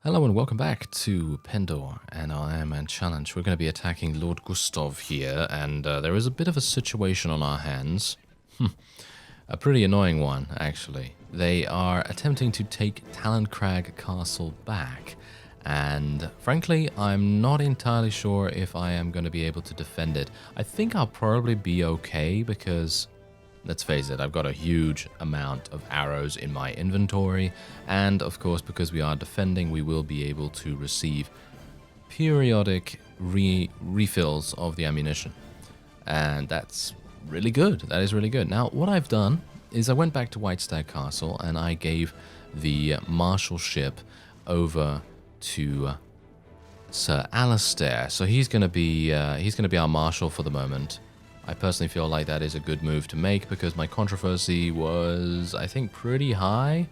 Hello and welcome back to Pendor and our Ironman challenge. We're going to be attacking Lord Gustav here, and there is a bit of a situation on our hands. A pretty annoying one, actually. They are attempting to take Talon-Crag Castle back, and frankly, I'm not entirely sure if I am going to be able to defend it. I think I'll probably be okay because, let's face it, I've got a huge amount of arrows in my inventory, and of course, because we are defending, we will be able to receive periodic refills of the ammunition. And that's really good. That is really good. Now, what I've done is I went back to Whitestag Castle and I gave the marshalship over to Sir Alistair. So he's going to be our marshal for the moment. I personally feel like that is a good move to make because my controversy was, I think, pretty high,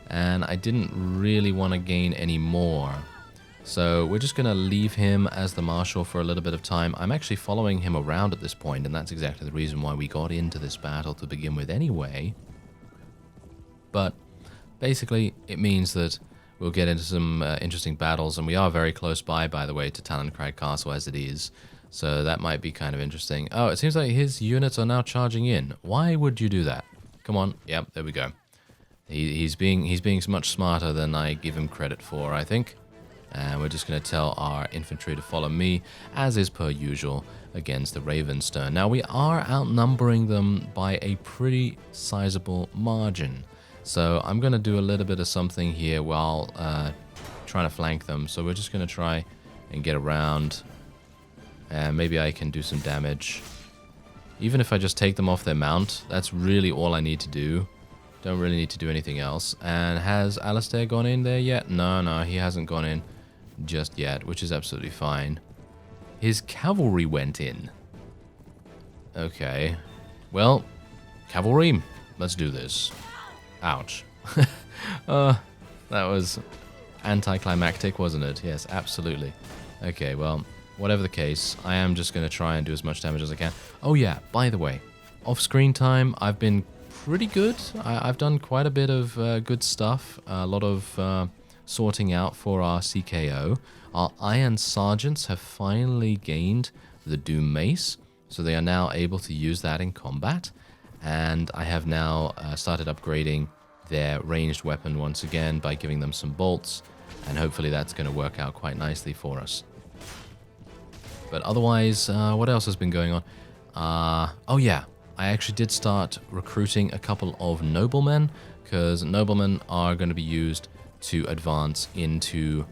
and I didn't really want to gain any more. So we're just going to leave him as the marshal for a little bit of time. I'm actually following him around at this point, and that's exactly the reason why we got into this battle to begin with anyway. But basically, it means that we'll get into some interesting battles, and we are very close by the way, to Talon-Crag Castle as it is. So that might be kind of interesting. Oh, it seems like his units are now charging in. Why would you do that? Come on. Yep, there we go. He's being much smarter than I give him credit for, I think. And we're just going to tell our infantry to follow me, as is per usual, against the Ravenstone. Now, we are outnumbering them by a pretty sizable margin. So I'm going to do a little bit of something here while trying to flank them. So we're just going to try and get around. And maybe I can do some damage. Even if I just take them off their mount, that's really all I need to do. Don't really need to do anything else. And has Alistair gone in there yet? No, he hasn't gone in just yet, which is absolutely fine. His cavalry went in. Okay. Well, cavalry, let's do this. Ouch. That was anticlimactic, wasn't it? Yes, absolutely. Okay, well, whatever the case, I am just going to try and do as much damage as I can. Oh yeah, by the way, off-screen time, I've been pretty good. I've done quite a bit of good stuff. A lot of sorting out for our CKO. Our Iron Sergeants have finally gained the Doom Mace, so they are now able to use that in combat. And I have now started upgrading their ranged weapon once again by giving them some bolts, and hopefully that's going to work out quite nicely for us. But otherwise, what else has been going on? Oh yeah, I actually did start recruiting a couple of noblemen, because noblemen are going to be used to advance into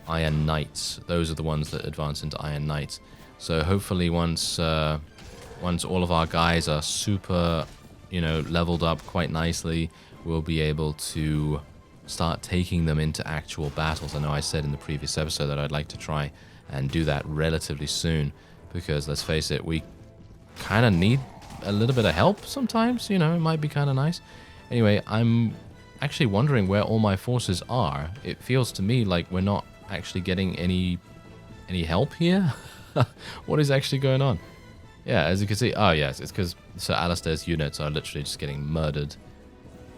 Iron Knights. Those are the ones that advance into Iron Knights. So hopefully once all of our guys are super, leveled up quite nicely, we'll be able to start taking them into actual battles. I know I said in the previous episode that I'd like to try and do that relatively soon, because let's face it, we kind of need a little bit of help sometimes. It might be kind of nice. Anyway, I'm actually wondering where all my forces are. It feels to me like we're not actually getting any help here. What is actually going on? Yeah, as you can see, oh yes, it's because Sir Alistair's units are literally just getting murdered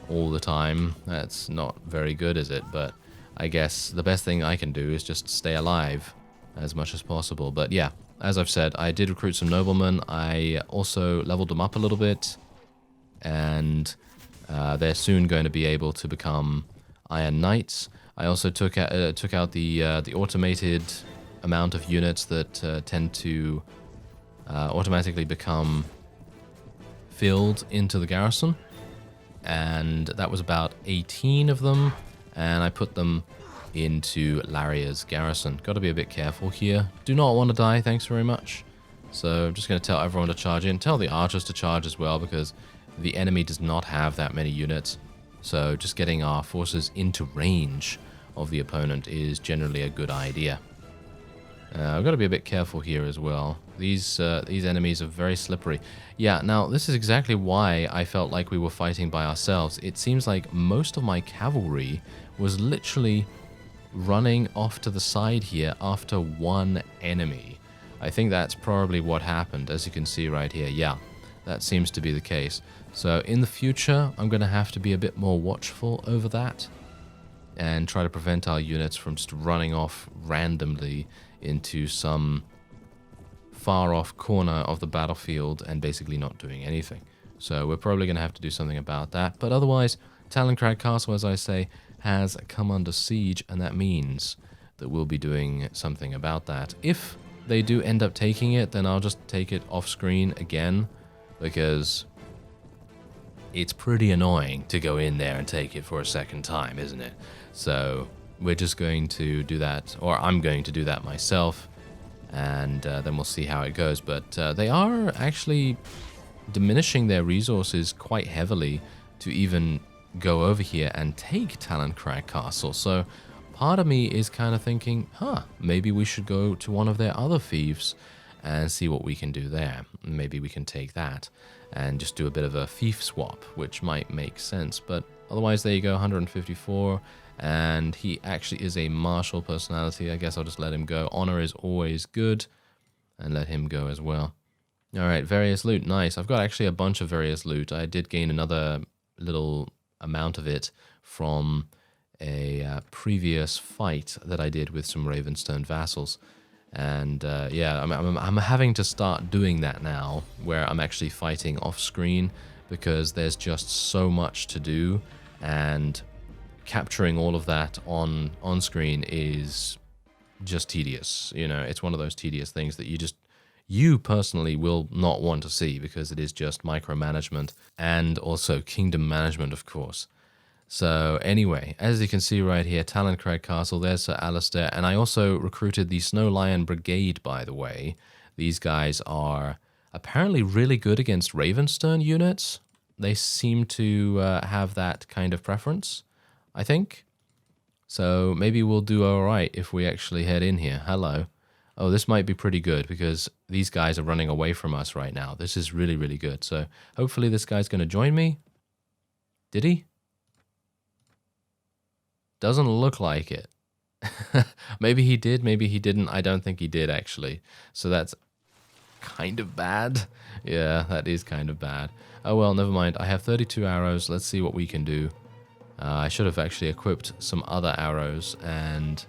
all the time. That's not very good, is it? But I guess the best thing I can do is just stay alive as much as possible. But yeah, as I've said, I did recruit some noblemen. I also leveled them up a little bit, and they're soon going to be able to become Iron Knights. I also took out the automated amount of units that tend to automatically become filled into the garrison, and that was about 18 of them, and I put them into Laria's garrison. Got to be a bit careful here. Do not want to die, thanks very much. So I'm just going to tell everyone to charge in. Tell the archers to charge as well, because the enemy does not have that many units. So just getting our forces into range of the opponent is generally a good idea. I've got to be a bit careful here as well. These enemies are very slippery. Yeah, now this is exactly why I felt like we were fighting by ourselves. It seems like most of my cavalry was literally running off to the side here after one enemy. I think that's probably what happened, as you can see right here. Yeah, that seems to be the case. So in the future, I'm going to have to be a bit more watchful over that. and try to prevent our units from just running off randomly into some far off corner of the battlefield and basically not doing anything. So we're probably going to have to do something about that. But otherwise, Talon-Crag Castle, as I say, has come under siege, and that means that we'll be doing something about that. If they do end up taking it, then I'll just take it off screen again, because it's pretty annoying to go in there and take it for a second time, isn't it? So we're just going to do that, or I'm going to do that myself, and then we'll see how it goes. But they are actually diminishing their resources quite heavily to even go over here and take Talon-Crag Castle. So part of me is kind of thinking, maybe we should go to one of their other fiefs and see what we can do there. Maybe we can take that and just do a bit of a fief swap, which might make sense. But otherwise, there you go, 154. And he actually is a martial personality. I guess I'll just let him go. Honor is always good, and let him go as well. All right, various loot. Nice. I've got actually a bunch of various loot. I did gain another little amount of it from a previous fight that I did with some Ravenstone vassals. And yeah, I'm having to start doing that now, where I'm actually fighting off screen, because there's just so much to do, and capturing all of that on screen is just tedious. You know, it's one of those tedious things that you personally will not want to see, because it is just micromanagement and also kingdom management, of course. So anyway, as you can see right here, Talon-Crag Castle, there's Sir Alistair, and I also recruited the Snow Lion Brigade, by the way. These guys are apparently really good against Ravenstone units. They seem to have that kind of preference, I think. So maybe we'll do all right if we actually head in here. Hello. Oh, this might be pretty good, because these guys are running away from us right now. This is really, really good. So hopefully this guy's going to join me. Did he? Doesn't look like it. Maybe he did, maybe he didn't. I don't think he did, actually. So that's kind of bad. Yeah, that is kind of bad. Oh, well, never mind. I have 32 arrows. Let's see what we can do. I should have actually equipped some other arrows, and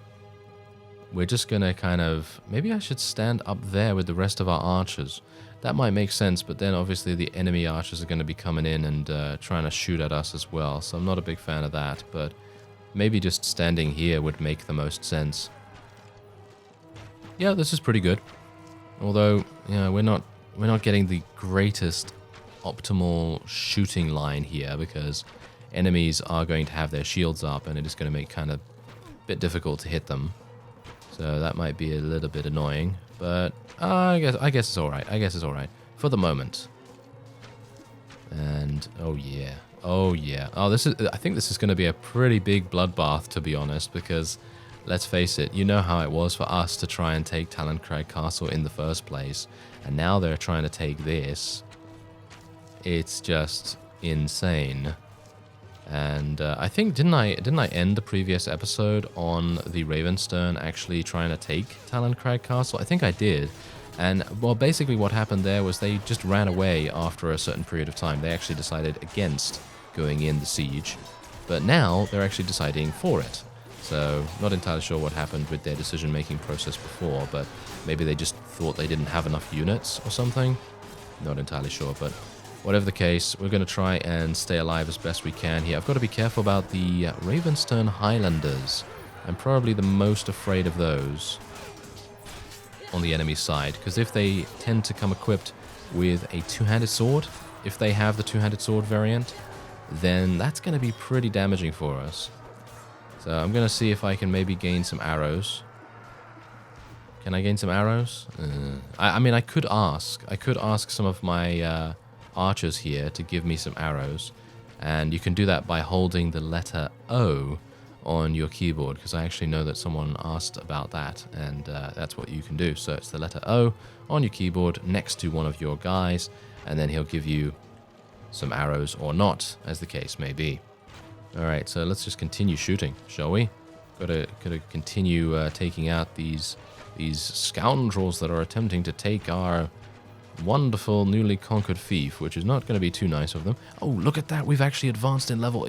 we're just going to kind of... Maybe I should stand up there with the rest of our archers. That might make sense, but then obviously the enemy archers are going to be coming in and trying to shoot at us as well. So I'm not a big fan of that, but maybe just standing here would make the most sense. Yeah, this is pretty good. Although, yeah, we're not getting the greatest optimal shooting line here, because enemies are going to have their shields up, and it is going to make kind of a bit difficult to hit them. So that might be a little bit annoying, but I guess it's all right. I guess it's all right for the moment. And oh yeah. Oh yeah. Oh, I think this is going to be a pretty big bloodbath, to be honest, because let's face it, you know how it was for us to try and take Talon-Crag Castle in the first place, and now they're trying to take this. It's just insane. And I think didn't I end the previous episode on the Ravenstone actually trying to take Talon-Crag Castle? I think I did. And well, basically what happened there was they just ran away after a certain period of time. They actually decided against going in the siege, but now they're actually deciding for it. So not entirely sure what happened with their decision-making process before, but maybe they just thought they didn't have enough units or something. Not entirely sure, but whatever the case, we're going to try and stay alive as best we can here. I've got to be careful about the Ravenstone Highlanders. I'm probably the most afraid of those on the enemy side, because if they tend to come equipped with a two-handed sword, if they have the two-handed sword variant, then that's going to be pretty damaging for us. So I'm going to see if I can maybe gain some arrows. Can I gain some arrows? I mean, I could ask. I could ask some of my archers here to give me some arrows. And you can do that by holding the letter O on your keyboard, because I actually know that someone asked about that, and that's what you can do. So it's the letter O on your keyboard next to one of your guys, and then he'll give you some arrows or not, as the case may be. Alright, so let's just continue shooting, shall we? Gotta continue taking out these scoundrels that are attempting to take our wonderful newly conquered fief, which is not going to be too nice of them. Oh, look at that. We've actually advanced in level.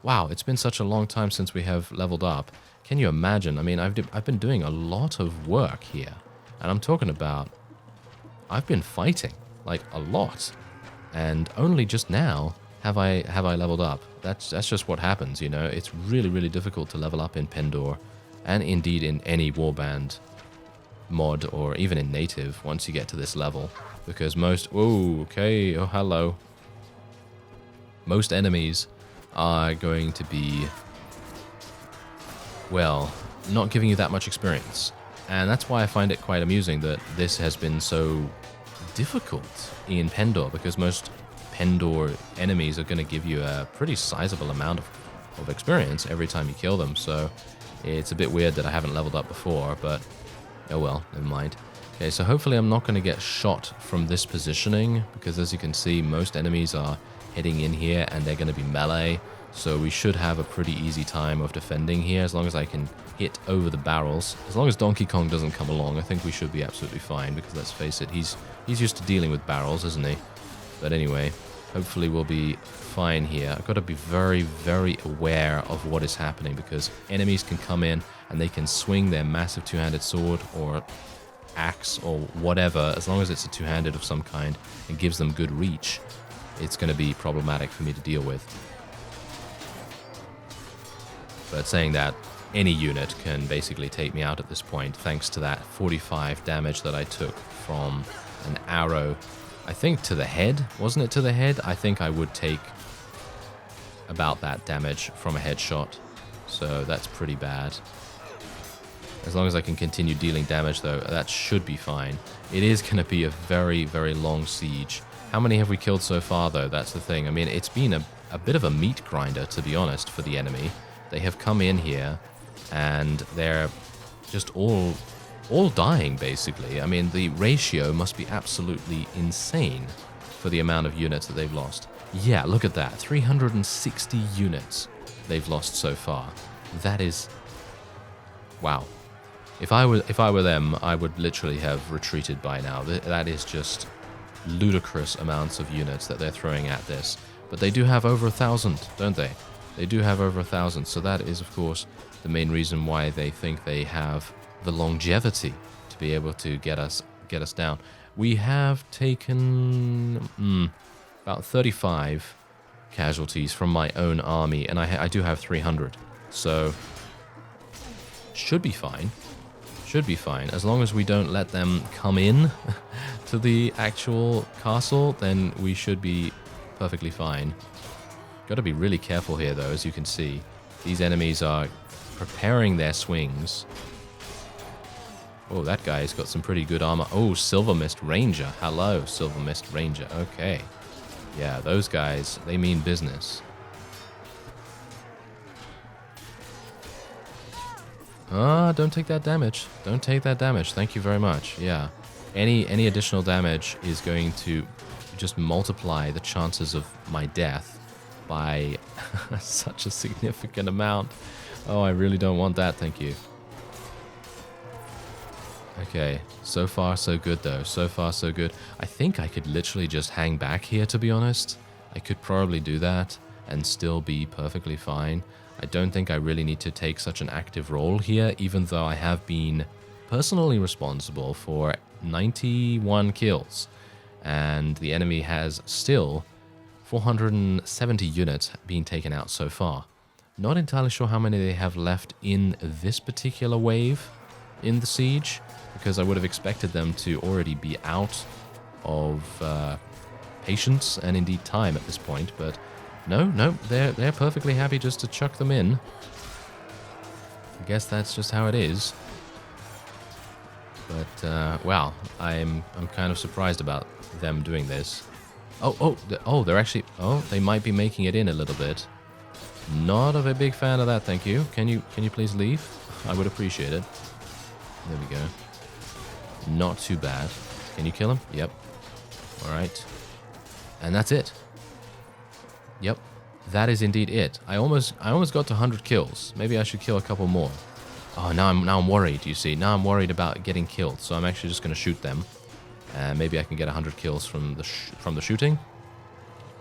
Wow, it's been such a long time since we have leveled up. Can you imagine? I mean, I've been doing a lot of work here. And I'm talking about, I've been fighting, like, a lot. And only just now have I leveled up. That's just what happens, you know. It's really, really difficult to level up in Pendor, and indeed in any Warband mod, or even in native, once you get to this level. Because oh, hello. Most enemies are going to be, well, not giving you that much experience. And that's why I find it quite amusing that this has been so difficult in Pendor, because most Pendor enemies are going to give you a pretty sizable amount of experience every time you kill them. So it's a bit weird that I haven't leveled up before, but oh well, never mind. Okay, so hopefully I'm not going to get shot from this positioning, because as you can see, most enemies are heading in here and they're going to be melee. So we should have a pretty easy time of defending here, as long as I can hit over the barrels. As long as Donkey Kong doesn't come along, I think we should be absolutely fine, because let's face it, he's used to dealing with barrels, isn't he? But anyway, hopefully we'll be fine here. I've got to be very, very aware of what is happening, because enemies can come in and they can swing their massive two-handed sword or axe or whatever. As long as it's a two-handed of some kind and gives them good reach, it's going to be problematic for me to deal with. But saying that, any unit can basically take me out at this point, thanks to that 45 damage that I took from an arrow, I think to the head. Wasn't it to the head? I think I would take about that damage from a headshot. So that's pretty bad. As long as I can continue dealing damage, though, that should be fine. It is going to be a very, very long siege. How many have we killed so far, though? That's the thing. I mean, it's been a bit of a meat grinder, to be honest, for the enemy. They have come in here, and they're just all dying, basically. I mean, the ratio must be absolutely insane for the amount of units that they've lost. Yeah, look at that. 360 units they've lost so far. That is... wow. If I were them, I would literally have retreated by now. That is just ludicrous amounts of units that they're throwing at this. But they do have over 1,000, don't they? They do have over 1,000, so that is, of course, the main reason why they think they have the longevity to be able to get us down. We have taken about 35 casualties from my own army, and I do have 300, so should be fine. Should be fine. As long as we don't let them come in to the actual castle, then we should be perfectly fine. Got to be really careful here, though, as you can see. These enemies are preparing their swings. Oh, that guy's got some pretty good armor. Oh, Silver Mist Ranger. Hello, Silver Mist Ranger. Okay. Yeah, those guys, they mean business. Ah, don't take that damage. Don't take that damage. Thank you very much. Yeah. Any additional damage is going to just multiply the chances of my death by such a significant amount. Oh, I really don't want that. Thank you. Okay. So far, so good, though. So far, so good. I think I could literally just hang back here, to be honest. I could probably do that and still be perfectly fine. I don't think I really need to take such an active role here, even though I have been personally responsible for 91 kills. And the enemy has still 470 units being taken out so far. Not entirely sure how many they have left in this particular wave in the siege, because I would have expected them to already be out of patience and indeed time at this point, but no, they're perfectly happy just to chuck them in. I guess that's just how it is. But wow, I'm kind of surprised about them doing this. They're actually they might be making it in a little bit. Not a big fan of that, thank you. Can you please leave? I would appreciate it. There we go. Not too bad. Can you kill him? Yep. All right. And that's it. Yep, that is indeed it. I almost got to 100 kills. Maybe I should kill a couple more. Oh, now I'm worried, you see. Now I'm worried about getting killed, so I'm actually just going to shoot them. And maybe I can get 100 kills from the shooting.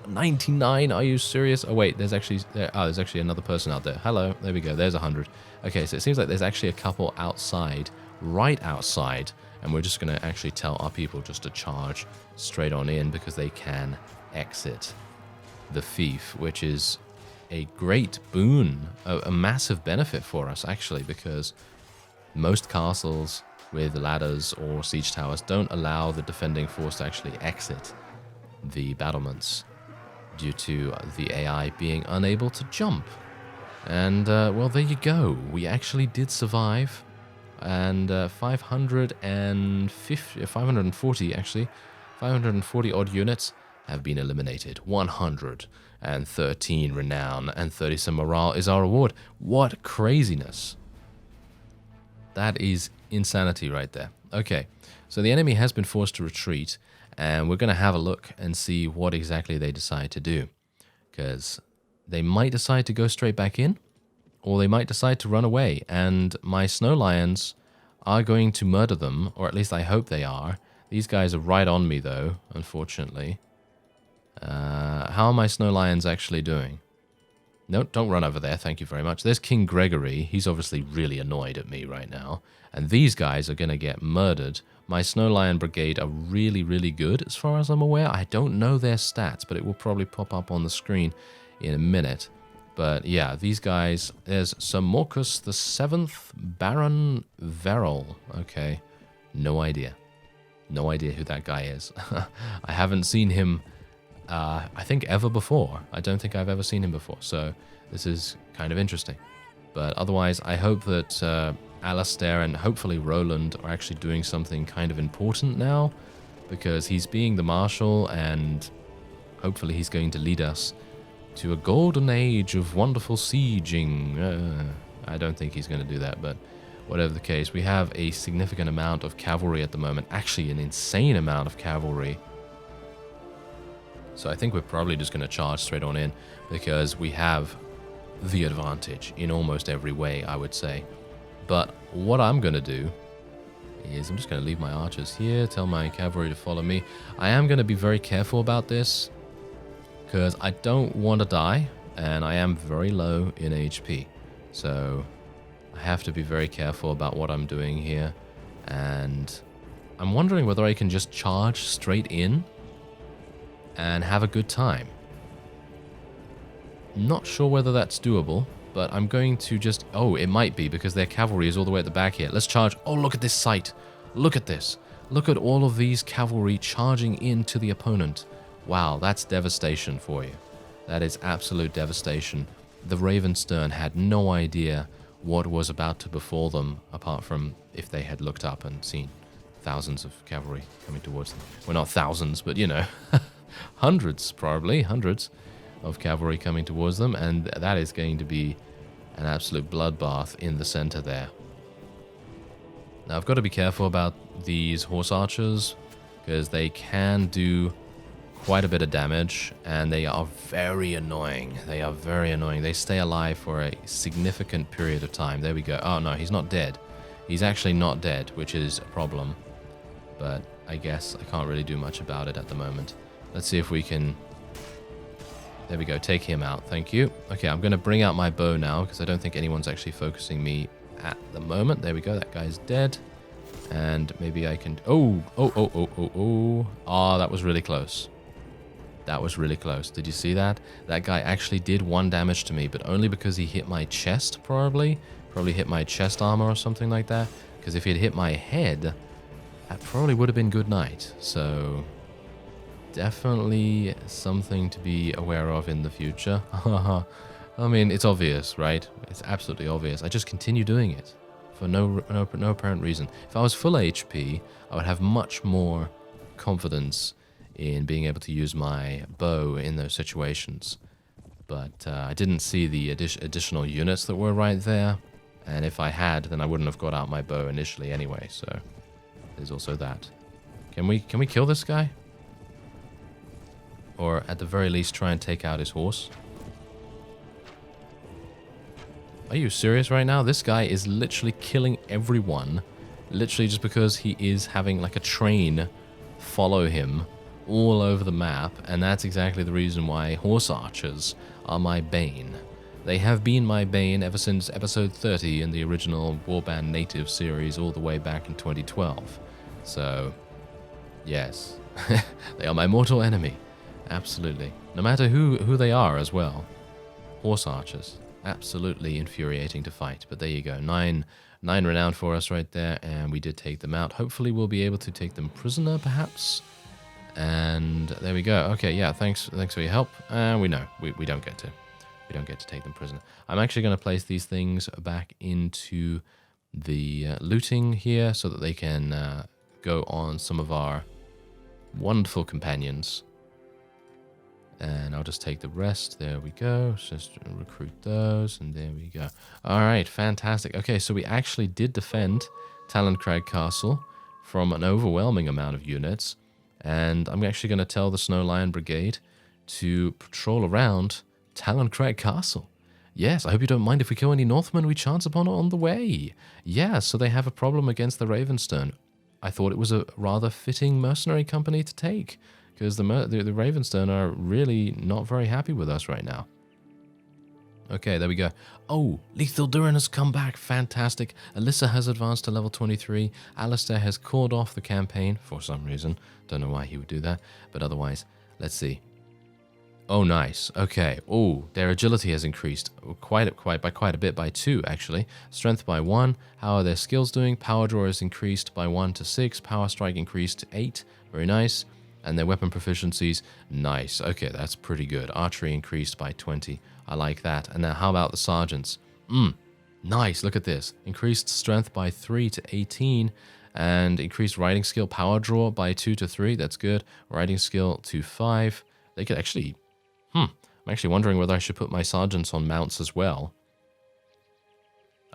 99, are you serious? Oh wait, there's actually another person out there. Hello, there we go, there's 100. Okay, so it seems like there's actually a couple outside, right outside, and we're just going to actually tell our people just to charge straight on in because they can exit the fief, which is a great boon, a massive benefit for us actually, because most castles with ladders or siege towers don't allow the defending force to actually exit the battlements due to the AI being unable to jump. And, well, there you go. We actually did survive. And 540 odd units have been eliminated. 113 renown and 30 some morale is our reward. What craziness. That is insanity right there. Okay, so the enemy has been forced to retreat, and we're going to have a look and see what exactly they decide to do. Because they might decide to go straight back in, or they might decide to run away, and my snow lions are going to murder them, or at least I hope they are. These guys are right on me, though, unfortunately. How are my snow lions actually doing? No, don't run over there, thank you very much. There's King Gregory. He's obviously really annoyed at me right now. And these guys are going to get murdered. My Snow Lion Brigade are really, really good, as far as I'm aware. I don't know their stats, but it will probably pop up on the screen in a minute. But yeah, these guys, there's Sir Morcus the 7th Baron Verrill. Okay, no idea. No idea who that guy is. I haven't seen him, I think, ever before. I don't think I've ever seen him before, so this is kind of interesting. But otherwise, I hope that Alistair and hopefully Roland are actually doing something kind of important now, because he's being the marshal, and hopefully he's going to lead us to a golden age of wonderful sieging. I don't think he's going to do that, but whatever the case, we have a significant amount of cavalry at the moment. Actually, an insane amount of cavalry. So I think we're probably just going to charge straight on in, because we have the advantage in almost every way, I would say. But what I'm going to do is I'm just going to leave my archers here, tell my cavalry to follow me. I am going to be very careful about this, because I don't want to die, and I am very low in HP. So I have to be very careful about what I'm doing here. And I'm wondering whether I can just charge straight in and have a good time. Not sure whether that's doable, but I'm going to just... Oh, it might be, because their cavalry is all the way at the back here. Let's charge. Oh, look at this sight. Look at this. Look at all of these cavalry charging into the opponent. Wow, that's devastation for you. That is absolute devastation. The Ravenstern had no idea what was about to befall them, apart from if they had looked up and seen thousands of cavalry coming towards them. Well, not thousands, but, you know, hundreds, probably, hundreds of cavalry coming towards them, and that is going to be an absolute bloodbath in the center there. Now, I've got to be careful about these horse archers, because they can do quite a bit of damage, and they are very annoying. They are very annoying. They stay alive for a significant period of time. There we go. Oh, no, he's not dead. He's actually not dead, which is a problem. But I guess I can't really do much about it at the moment. Let's see if we can... There we go. Take him out. Thank you. Okay, I'm going to bring out my bow now, because I don't think anyone's actually focusing me at the moment. There we go. That guy's dead. And maybe I can... Oh. Ah, that was really close. That was really close. Did you see that? That guy actually did 1 damage to me, but only because he hit my chest, probably. Probably hit my chest armor or something like that. Because if he'd hit my head, that probably would have been good night. So, definitely something to be aware of in the future. I mean, it's obvious, right? It's absolutely obvious. I just continue doing it for no apparent reason. If I was full HP, I would have much more confidence in being able to use my bow in those situations. But I didn't see the additional units that were right there. And if I had, then I wouldn't have got out my bow initially anyway. So there's also that. Can we kill this guy? Or at the very least try and take out his horse? Are you serious right now? This guy is literally killing everyone. Literally just because he is having like a train follow him all over the map, and that's exactly the reason why horse archers are my bane. They have been my bane ever since episode 30 in the original Warband Native series all the way back in 2012. So, yes, they are my mortal enemy. Absolutely. No matter who they are as well. Horse archers. Absolutely infuriating to fight. But there you go. Nine renown for us right there, and we did take them out. Hopefully we'll be able to take them prisoner, perhaps. And there we go. Okay, yeah, thanks for your help. And we know we don't get to. We don't get to take them prisoner. I'm actually going to place these things back into the looting here so that they can go on some of our wonderful companions. And I'll just take the rest. There we go. Just recruit those, and there we go. All right, fantastic. Okay, so we actually did defend Talon-Crag Castle from an overwhelming amount of units. And I'm actually going to tell the Snow Lion Brigade to patrol around Talon-Crag Castle. Yes, I hope you don't mind if we kill any Northmen we chance upon on the way. Yeah, so they have a problem against the Ravenstern. I thought it was a rather fitting mercenary company to take, because the Ravenstern are really not very happy with us right now. Okay, there we go. Oh, Lethal Durin has come back. Fantastic. Alyssa has advanced to level 23. Alistair has called off the campaign for some reason. Don't know why he would do that, but otherwise, let's see. Oh, nice. Okay. Oh, their agility has increased quite a bit, by 2 actually. Strength by 1. How are their skills doing? Power draw is increased by 1 to 6. Power strike increased to 8. Very nice. And their weapon proficiencies, nice. Okay, that's pretty good. Archery increased by 20. I like that. And now how about the sergeants? Nice. Look at this. Increased strength by 3 to 18. And increased riding skill power draw by 2 to 3. That's good. Riding skill to 5. They could actually... I'm actually wondering whether I should put my sergeants on mounts as well.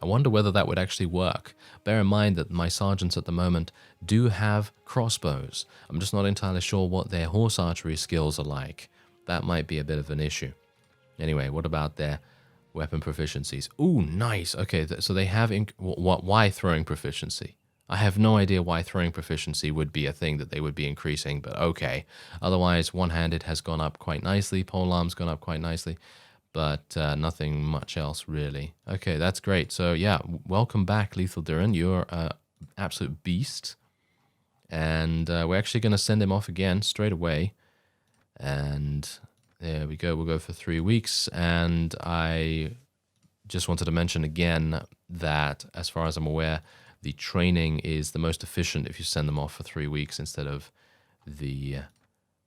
I wonder whether that would actually work. Bear in mind that my sergeants at the moment do have crossbows. I'm just not entirely sure what their horse archery skills are like. That might be a bit of an issue. Anyway, what about their weapon proficiencies? Ooh, nice. Okay, so they have... why throwing proficiency? I have no idea why throwing proficiency would be a thing that they would be increasing, but okay. Otherwise, one-handed has gone up quite nicely. Polearm's gone up quite nicely. But nothing much else, really. Okay, that's great. So, yeah, welcome back, Lethal Durin. You're an absolute beast. And we're actually going to send him off again straight away. And there we go. We'll go for 3 weeks. And I just wanted to mention again that, as far as I'm aware, the training is the most efficient if you send them off for 3 weeks instead of the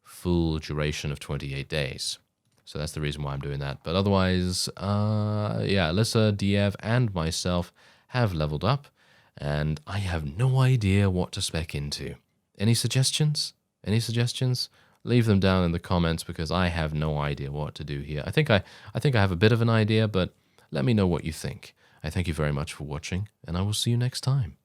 full duration of 28 days. So that's the reason why I'm doing that. But otherwise, yeah, Alyssa, Diev, and myself have leveled up, and I have no idea what to spec into. Any suggestions? Any suggestions? Leave them down in the comments, because I have no idea what to do here. I think I have a bit of an idea, but let me know what you think. I thank you very much for watching, and I will see you next time.